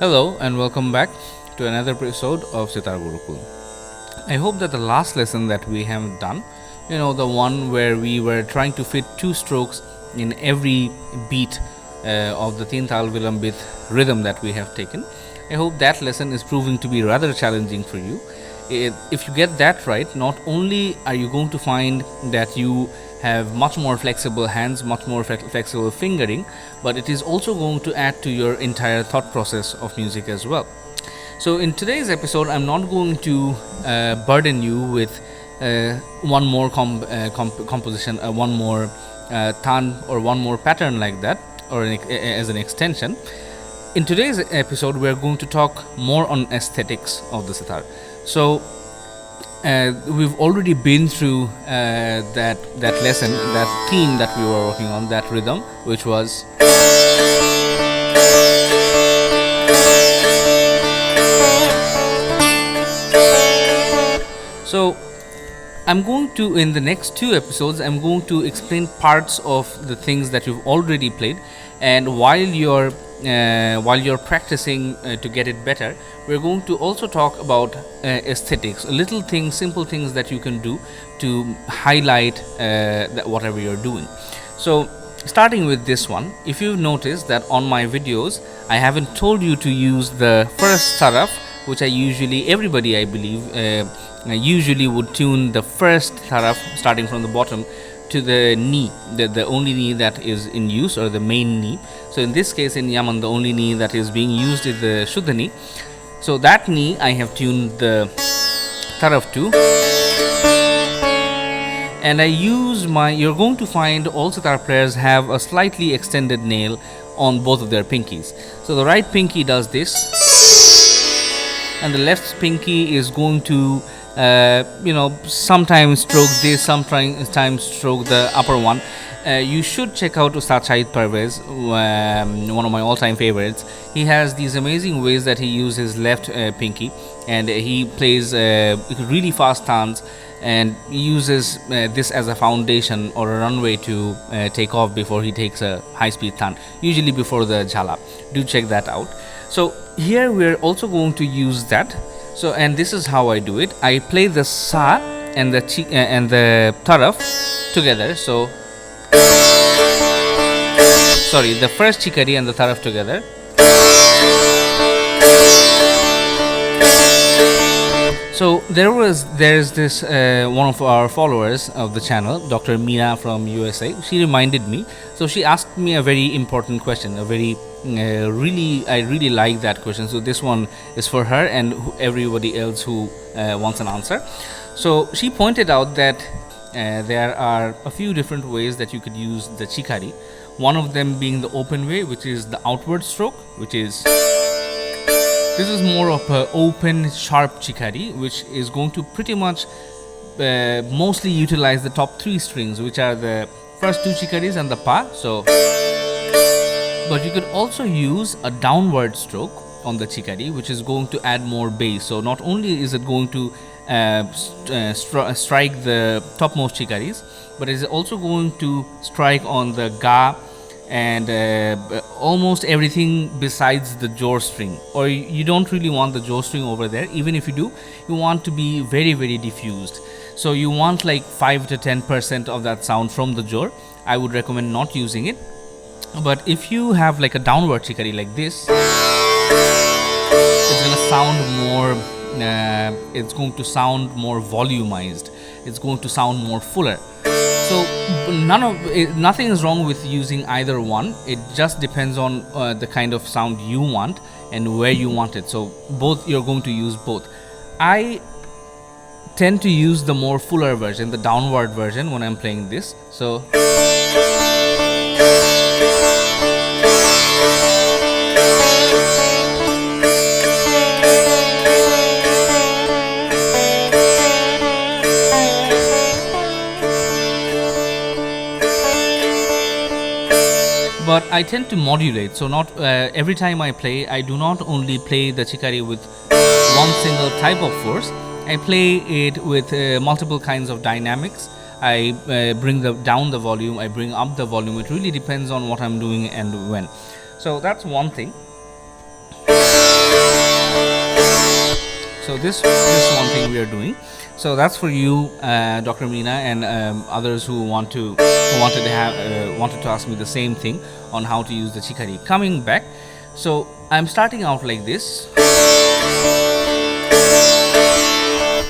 Hello and welcome back to another episode of Sitar Gurukul. I hope that the last lesson that we have done, the one where we were trying to fit two strokes in every beat of the Teen Tal Vilambit rhythm that we have taken. I hope that lesson is proving to be rather challenging for you. If you get that right, not only are you going to find that you have much more flexible hands, much more flexible fingering, but it is also going to add to your entire thought process of music as well. So in today's episode, I'm not going to burden you with one more composition, one more tan or one more pattern like that, or as an extension. In today's episode, we are going to talk more on aesthetics of the sitar. So we've already been through that lesson, that theme that we were working on, that rhythm, which was. So I'm going to, in the next two episodes, I'm going to explain parts of the things that you've already played, and while you're practicing to get it better, we're going to also talk about aesthetics, little things, simple things that you can do to highlight whatever you're doing. So starting with this one, if you've noticed that on my videos I haven't told you to use the first taraf, which everybody I believe usually would tune the first taraf starting from the bottom to the knee, the only knee that is in use, or the main knee. So in this case, in Yaman, the only knee that is being used is the Shuddha knee. So that knee I have tuned the taraf to, and I use you're going to find all sitar players have a slightly extended nail on both of their pinkies. So the right pinky does this, and the left pinky is going to sometimes stroke this, sometimes stroke the upper one. You should check out Ustad Shahid Parvez, one of my all-time favorites. He has these amazing ways that he uses left pinky, and he plays really fast tans and uses this as a foundation or a runway to take off before he takes a high-speed tan, usually before the jhala. Do check that out. So here we're also going to use that. So, and this is how I do it. I play the sa and the taraf together. So, the first chikari and the taraf together. So there's this one of our followers of the channel, Dr. Meena from USA. She reminded me. So she asked me a very important question, I really like that question. So this one is for her and everybody else who wants an answer. So she pointed out that there are a few different ways that you could use the chikari. One of them being the open way, which is the outward stroke, this is more of an open, sharp chikari, which is going to pretty much mostly utilize the top three strings, which are the first two chikaris and the pa. So, but you could also use a downward stroke on the chikari, which is going to add more bass. So not only is it going to strike the topmost chikaris, but it is also going to strike on the ga and almost everything besides the jor string. Or you don't really want the jor string over there. Even if you do, you want to be very, very diffused. So you want like 5 to 10% of that sound from the jor. I would recommend not using it. But if you have like a downward chikari like this, it's going to sound more volumized. It's going to sound more fuller. So nothing is wrong with using either one. It just depends on the kind of sound you want and where you want it. So you're going to use both. I tend to use the more fuller version, the downward version, when I'm playing this. So but I tend to modulate. So not every time I play, I do not only play the chikari with one single type of force. I play it with multiple kinds of dynamics. I bring down the volume, I bring up the volume. It really depends on what I'm doing and when. So that's one thing. So this one thing we are doing. So that's for you, Dr. Meena, and others who wanted to ask me the same thing on how to use the chikari. Coming back, so I'm starting out like this,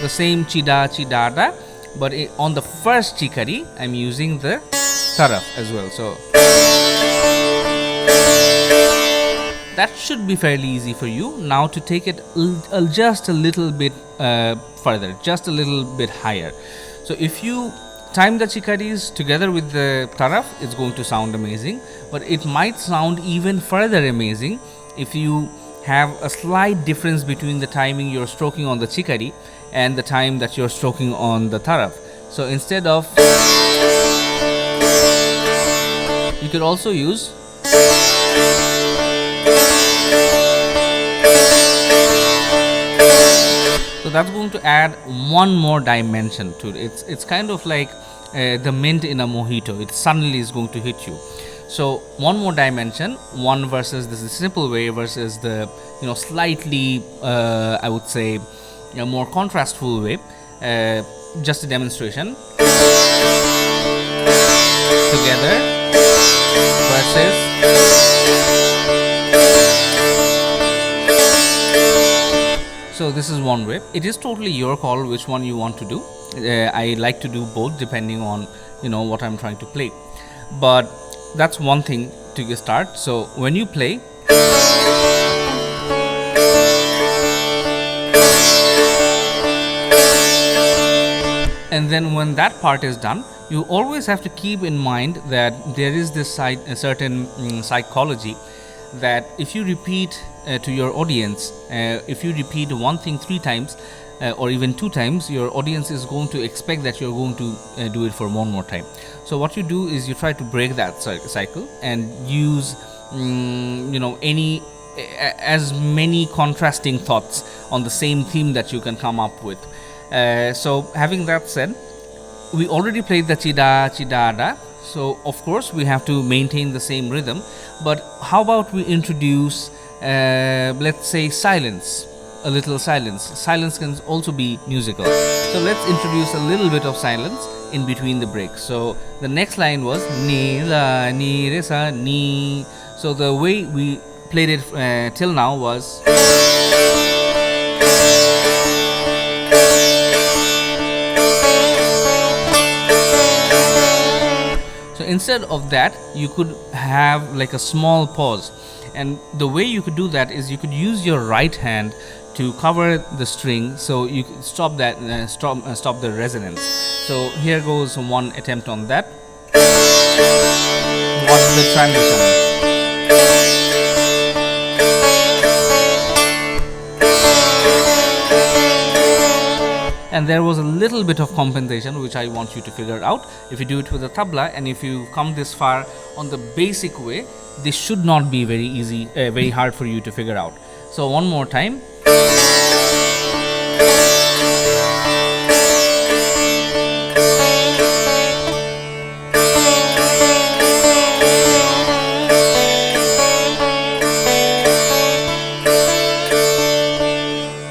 the same chida chidada, but on the first chikari I'm using the taraf as well. So that should be fairly easy for you. Now to take it just a little bit further, just a little bit higher. So if you time the chikaris together with the taraf, it's going to sound amazing, but it might sound even further amazing if you have a slight difference between the timing you're stroking on the chikari and the time that you're stroking on the taraf. So instead of, you could also use, so that's going to add one more dimension to it. It's kind of like the mint in a mojito. It suddenly is going to hit you. So one more dimension, one versus this is simple way versus the slightly I would say more contrastful way. Just a demonstration. Together versus. So this is one way. It is totally your call which one you want to do. I like to do both depending on what I'm trying to play. But that's one thing to get start. So when you play, and then when that part is done, you always have to keep in mind that there is this a certain psychology that if you repeat to your audience, if you repeat one thing 3 times or even 2 times, your audience is going to expect that you're going to do it for one more time. So what you do is you try to break that cycle and use as many contrasting thoughts on the same theme that you can come up with. So having that said, we already played the chida chidada, so of course we have to maintain the same rhythm, but how about we introduce let's say silence, a little silence can also be musical. So let's introduce a little bit of silence in between the breaks. So the next line was ni la ni re sa ni. So the way we played it till now was, so instead of that you could have like a small pause, and the way you could do that is you could use your right hand to cover the string, so you could stop that stop the resonance. So here goes one attempt on that. Watch the transition. And there was a little bit of compensation which I want you to figure out. If you do it with a tabla and if you come this far on the basic way, this should not be very easy, very hard for you to figure out. So one more time.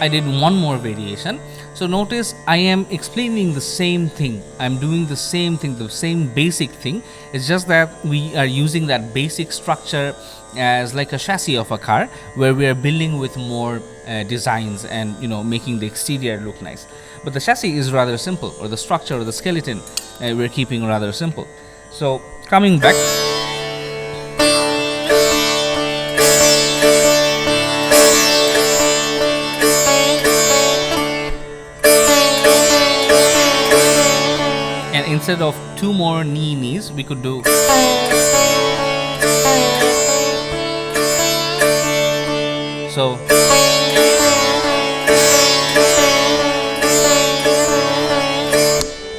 I did one more variation. So notice I am explaining the same thing. I'm doing the same thing, the same basic thing. It's just that we are using that basic structure as like a chassis of a car, where we are building with more designs and making the exterior look nice. But the chassis is rather simple, or the structure or the skeleton we're keeping rather simple. So coming back. Instead of 2 more knees, we could do. So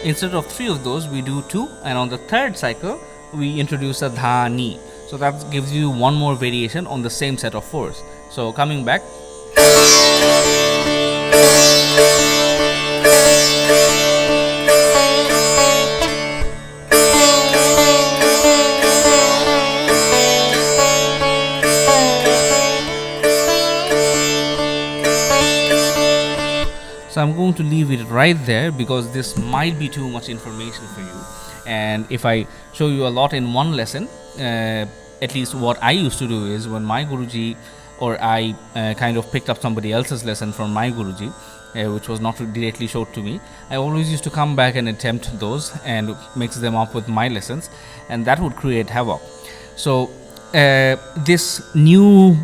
instead of 3 of those, we do 2, and on the third cycle, we introduce a dhani. So that gives you one more variation on the same set of 4s. So coming back. So I'm going to leave it right there because this might be too much information for you. And if I show you a lot in one lesson, at least what I used to do is when my Guruji or I kind of picked up somebody else's lesson from my Guruji, which was not directly showed to me, I always used to come back and attempt those and mix them up with my lessons, and that would create havoc. So this new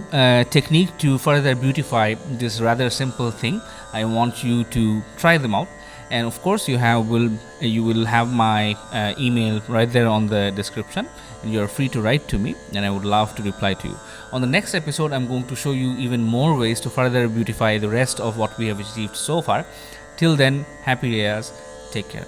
technique to further beautify this rather simple thing, I want you to try them out. And of course you will have my email right there on the description, and you're free to write to me, and I would love to reply to you. On the next episode, I'm going to show you even more ways to further beautify the rest of what we have achieved so far. Till then, happy days, take care.